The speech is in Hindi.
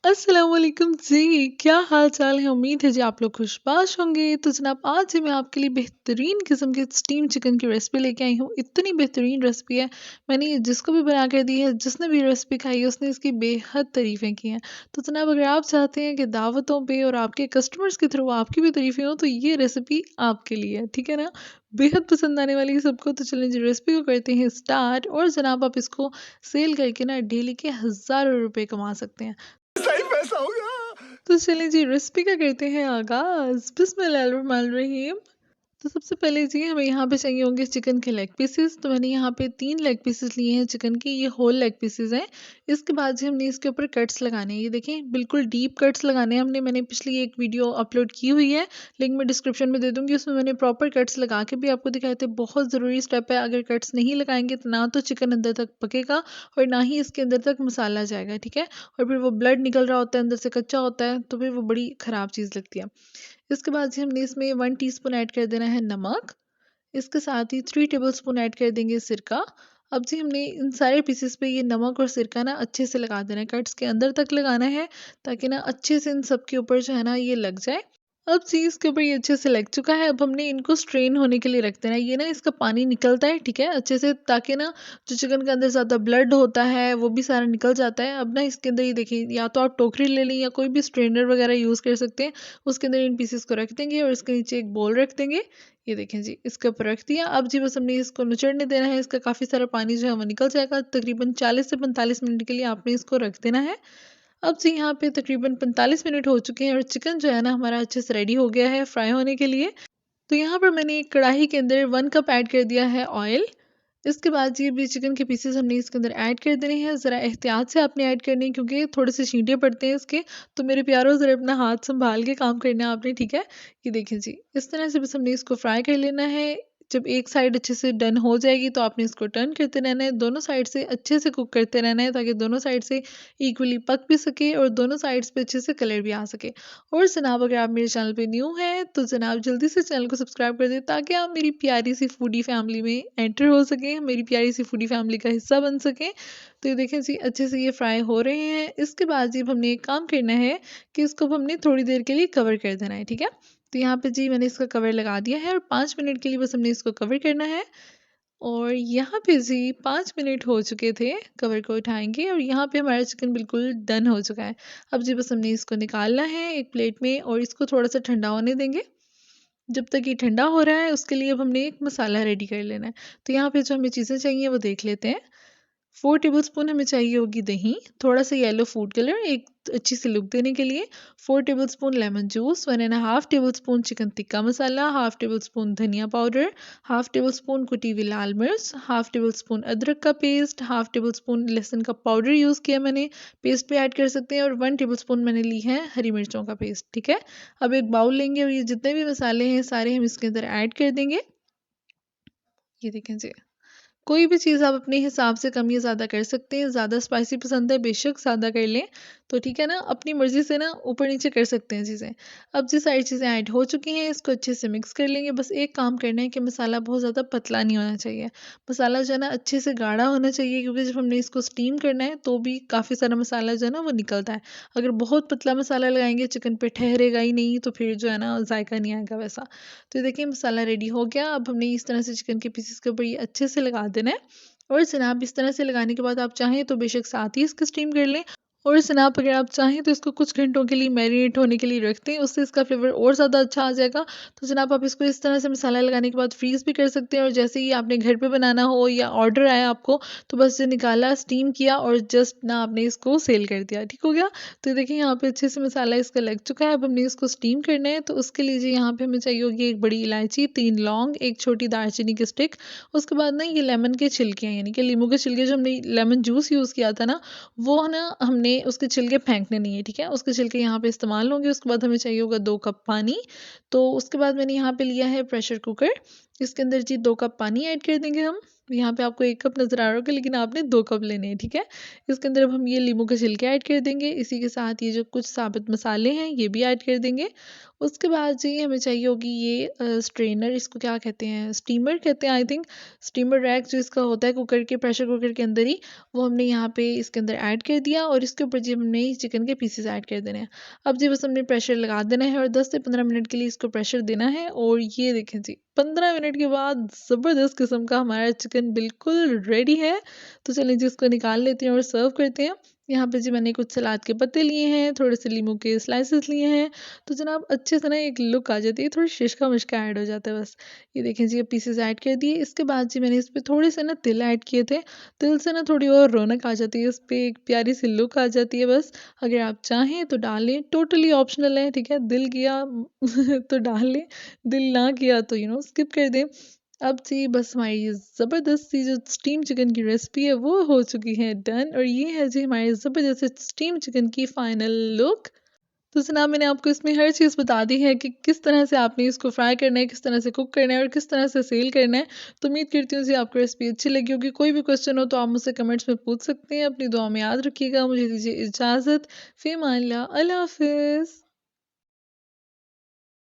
अस्सलाम वालेकुम जी, क्या हाल चाल है? उम्मीद है जी आप लोग खुशबाश होंगे। तो जनाब आज मैं आपके लिए बेहतरीन किस्म के स्टीम चिकन की रेसिपी लेके आई हूँ। इतनी बेहतरीन रेसिपी है, मैंने ये जिसको भी बना कर दी है, जिसने भी रेसिपी खाई है उसने इसकी बेहद तारीफ़ें की हैं। तो जनाब अगर आप चाहते हैं कि दावतों पे और आपके कस्टमर्स के थ्रू आपकी भी तारीफ़ें हों तो ये रेसिपी आपके लिए है, ठीक है ना? बेहद पसंद आने वाली है सबको। तो चलें जी रेसिपी को करते हैं स्टार्ट। और जनाब आप इसको सेल करके ना डेली के हज़ारों रुपए कमा सकते हैं। सही पैसा होगा। तो चलिए जी रेसिपी का करते हैं आगाज़। बिस्मिल्लाहिर्रहमानिर्रहीम। तो सबसे पहले जी हमें यहाँ पे चाहिए होंगे चिकन के लेग पीसेस। तो मैंने यहाँ पे 3 लेग पीसेस लिए हैं चिकन के, ये होल लेग पीसेस हैं। इसके बाद जी हमने इसके ऊपर कट्स लगाने हैं। ये देखें बिल्कुल डीप कट्स लगाने हैं हमने। मैंने पिछली एक वीडियो अपलोड की हुई है, लिंक मैं डिस्क्रिप्शन में दे दूँगी। उसमें मैंने प्रॉपर कट्स लगा के भी आपको दिखाए थे। बहुत ज़रूरी स्टेप है, अगर कट्स नहीं लगाएँगे तो ना तो चिकन अंदर तक पकेगा और ना ही इसके अंदर तक मसाला जाएगा, ठीक है? और फिर वो ब्लड निकल रहा होता है, अंदर से कच्चा होता है, तो फिर वो बड़ी ख़राब चीज़ लगती है। इसके बाद जी हमने इसमें 1 टीस्पून ऐड कर देना है नमक। इसके साथ ही 3 टेबलस्पून ऐड कर देंगे सिरका। अब जी हमने इन सारे पीसेस पे ये नमक और सिरका ना अच्छे से लगा देना है, कट्स के अंदर तक लगाना है ताकि ना अच्छे से इन सब के ऊपर जो है ना ये लग जाए। अब जी इसके ऊपर ये अच्छे से लग चुका है। अब हमने इनको स्ट्रेन होने के लिए रख देना है। ये ना इसका पानी निकलता है, ठीक है, अच्छे से, ताकि ना जो चिकन के अंदर ज़्यादा ब्लड होता है वो भी सारा निकल जाता है। अब ना इसके अंदर ये देखिए, या तो आप टोकरी ले लें या कोई भी स्ट्रेनर वगैरह यूज़ कर सकते हैं। उसके अंदर इन पीसेस को रख देंगे और इसके नीचे एक बोल रख देंगे। ये देखें जी इसके ऊपर रख दिया। अब जी बस हमने इसको निचोड़ने देना है। इसका काफ़ी सारा पानी जो है वो निकल जाएगा। तकरीबन 40 से 45 मिनट के लिए आपने इसको रख देना है। अब जी यहाँ पे तकरीबन 45 मिनट हो चुके हैं और चिकन जो है ना हमारा अच्छे से रेडी हो गया है फ्राई होने के लिए। तो यहाँ पर मैंने एक कढ़ाई के अंदर 1 कप ऐड कर दिया है ऑयल। इसके बाद ये भी चिकन के पीसेस हमने इसके अंदर ऐड कर देने हैं। ज़रा एहतियात से आपने ऐड करनी है क्योंकि थोड़े से छींटे पड़ते हैं इसके। तो मेरे प्यारों ज़रा अपना हाथ संभाल के काम करना है आपने, ठीक है? ये देखिए जी इस तरह से बस हमने इसको फ्राई कर लेना है। जब एक साइड अच्छे से डन हो जाएगी तो आपने इसको टर्न करते रहना है, दोनों साइड से अच्छे से कुक करते रहना है ताकि दोनों साइड से इक्वली पक भी सके और दोनों साइड्स पे अच्छे से कलर भी आ सके। और जनाब अगर आप मेरे चैनल पे न्यू हैं तो जनाब जल्दी से चैनल को सब्सक्राइब कर दें ताकि आप मेरी प्यारी सी फूडी फैमिली में एंटर हो सकें, मेरी प्यारी सी फूडी फैमिली का हिस्सा बन सकें। तो ये देखें जी अच्छे से ये फ्राई हो रहे हैं। इसके बाद जी अब हमने एक काम करना है कि इसको अब हमने थोड़ी देर के लिए कवर कर देना है, ठीक है? तो यहाँ पे जी मैंने इसका कवर लगा दिया है और 5 मिनट के लिए बस हमने इसको कवर करना है। और यहाँ पे जी 5 मिनट हो चुके थे, कवर को उठाएँगे और यहाँ पे हमारा चिकन बिल्कुल डन हो चुका है। अब जी बस हमने इसको निकालना है एक प्लेट में और इसको थोड़ा-सा ठंडा होने देंगे। जब तक ये ठंडा हो रहा है उसके लिए अब हमने एक मसाला रेडी कर लेना है। तो यहाँ पे जो हमें चीज़ें चाहिए वो देख लेते हैं। 4 टेबलस्पून हमें चाहिए होगी दही, थोड़ा-सा येलो फूड कलर एक अच्छी सी लुक देने के लिए, 4 tablespoon lemon juice, 1 and half tablespoon chicken tikka masala, half tablespoon धनिया पाउडर, हाफ टेबलस्पून कुटी हुई लाल मिर्च, हाफ टेबलस्पून अदरक का पेस्ट, हाफ टेबलस्पून लहसुन का पाउडर यूज़ किया मैंने, पेस्ट भी ऐड कर सकते हैं और 1 टेबलस्पून मैंने ली है हरी मिर्चों का पेस्ट, ठीक है? अब एक बाउल लेंगे और ये जितने भी मसाले हैं सारे हम इसके अंदर ऐड कर देंगे। ये देखें जी। कोई भी चीज़ आप अपने हिसाब से कम या ज़्यादा कर सकते हैं। ज़्यादा स्पाइसी पसंद है बेशक ज़्यादा कर लें, तो ठीक है ना? अपनी मर्ज़ी से ना ऊपर-नीचे कर सकते हैं चीज़ें। अब जी सारी चीज़ें ऐड हो चुकी हैं, इसको अच्छे से मिक्स कर लेंगे। बस एक काम करना है कि मसाला बहुत ज़्यादा पतला नहीं होना चाहिए। मसाला जो है ना अच्छे से गाढ़ा होना चाहिए क्योंकि जब हमने इसको स्टीम करना है तो भी काफ़ी सारा मसाला जो है ना वो निकलता है। अगर बहुत पतला मसाला लगाएँगे चिकन पे ठहरेगा ही नहीं, तो फिर जो है ना ज़ायका नहीं आएगा वैसा। तो ये देखिए मसाला रेडी हो गया। अब हमने इस तरह से चिकन के पीसेस के ऊपर ये अच्छे से लगा देना है। और जनाब इस तरह से लगाने के बाद आप चाहें तो बेशक साथ ही इसको स्टीम कर लें। और जनाब अगर आप चाहें तो इसको कुछ घंटों के लिए मैरिनेट होने के लिए रख दें, उससे इसका फ्लेवर और ज़्यादा अच्छा आ जाएगा। तो जनाब आप इसको इस तरह से मसाला लगाने के बाद फ्रीज़ भी कर सकते हैं और जैसे ही आपने घर पे बनाना हो या ऑर्डर आया आपको, तो बस जो निकाला, स्टीम किया और जस्ट ना आपने इसको सेल कर दिया, ठीक हो गया? तो ये देखिए यहाँ पे अच्छे से मसाला इसका लग चुका है। अब हमने इसको स्टीम करना है, तो उसके लिए जी यहाँ पे हमें चाहिए होगी एक बड़ी इलायची, 3 लौंग, एक छोटी दालचीनी की स्टिक। उसके बाद ना ये लेमन के छिलके हैं, यानी कि नींबू के छिलके, जो हमने लेमन जूस यूज़ किया था ना, वो ना हमने उसके छिलके फेंकने नहीं है, ठीक है? उसके छिलके यहाँ पे इस्तेमाल होंगे। उसके बाद हमें चाहिए होगा 2 कप पानी। तो उसके बाद मैंने यहाँ पे लिया है प्रेशर कुकर। इसके अंदर जी 2 कप पानी ऐड कर देंगे हम। यहाँ पे आपको 1 कप नज़र आ रहा होगा लेकिन आपने 2 कप लेने हैं, ठीक है? इसके अंदर अब हम ये नींबू के छिलके ऐड कर देंगे, इसी के साथ ये जो कुछ साबुत मसाले हैं ये भी ऐड कर देंगे। उसके बाद जी हमें चाहिए होगी ये स्ट्रेनर, इसको क्या कहते हैं, स्टीमर कहते हैं आई थिंक। स्टीमर रैक जो इसका होता है कुकर के, प्रेशर कुकर के अंदर ही, वो हमने यहाँ पे इसके अंदर ऐड कर दिया और इसके ऊपर जी हमने चिकन के पीसेस ऐड कर देने हैं। अब जी बस हमने प्रेशर लगा देना है और 10 से 15 मिनट के लिए इसको प्रेशर देना है और ये देखें जी 15 मिनट के बाद ज़बरदस्त किस्म का हमारा चिकन बिल्कुल रेडी है। तो चलिए जी इसको निकाल लेते हैं और सर्व करते हैं। यहाँ पे जी मैंने कुछ सलाद के पत्ते लिए हैं, थोड़े से लीमू के स्लाइसेस लिए हैं, तो जनाब अच्छे से ना एक लुक आ जाती है, थोड़ी शिशका-मिशका ऐड हो जाता है बस। ये देखें जी, ये पीसेस ऐड कर दिए। इसके बाद जी मैंने इस पे थोड़े से ना तिल ऐड किए थे। तिल से ना थोड़ी और रौनक आ जाती है, इस पे एक प्यारी सी लुक आ जाती है बस। अगर आप चाहें तो डालें, टोटली ऑप्शनल है, ठीक है? दिल किया तो डाल लें, दिल ना किया तो स्किप कर दें। अब जी बस हमारी ये ज़बरदस्त सी जो स्टीम चिकन की रेसिपी है वो हो चुकी है डन, और ये है जी हमारे ज़बरदस्त स्टीम चिकन की फाइनल लुक। तो जनाब मैंने आपको इसमें हर चीज़ बता दी है कि किस तरह से आपने इसको फ्राई करना है, किस तरह से कुक करना है और किस तरह से सेल करना है। तो उम्मीद करती हूँ जी आपको रेसिपी अच्छी लगी होगी। कोई भी क्वेश्चन हो तो आप मुझसे कमेंट्स में पूछ सकते हैं। अपनी दुआ में याद रखिएगा। मुझे दीजिए इजाज़त। फ़ी अमान अल्लाह। अल्लाह हाफ़िज़।